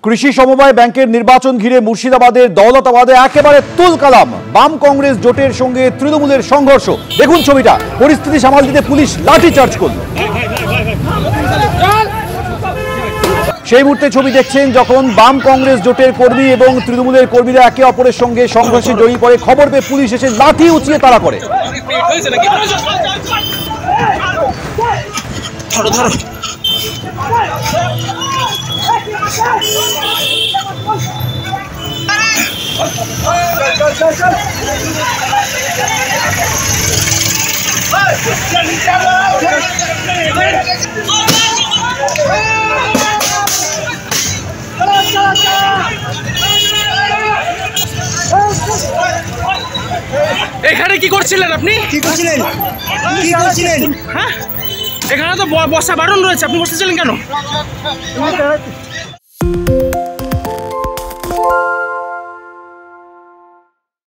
কৃষি সমবায় ব্যাংকের নির্বাচন ঘিরে মুর্শিদাবাদের দৌলতাবাদে একেবারে তুলকালাম। বাম কংগ্রেস জোটের সঙ্গে তৃণমূলের সংঘর্ষ। দেখুন ছবিটা, পরিস্থিতি সামাল দিতে পুলিশ লাঠিচার্জ করল। সেই মুহূর্তে ছবি দেখছেন যখন বাম কংগ্রেস জোটের কর্মী এবং তৃণমূলের কর্মীরা একে অপরের সঙ্গে সংঘর্ষে জড়িয়ে পড়ে। খবর পেয়ে পুলিশ এসে লাঠি উঁচিয়ে তাড়া করে। এখানে কি করছিলেন আপনি? কি করছিলেন? হ্যাঁ, এখানে তো বসা বারণ রয়েছে, আপনি বসেছিলেন কেন?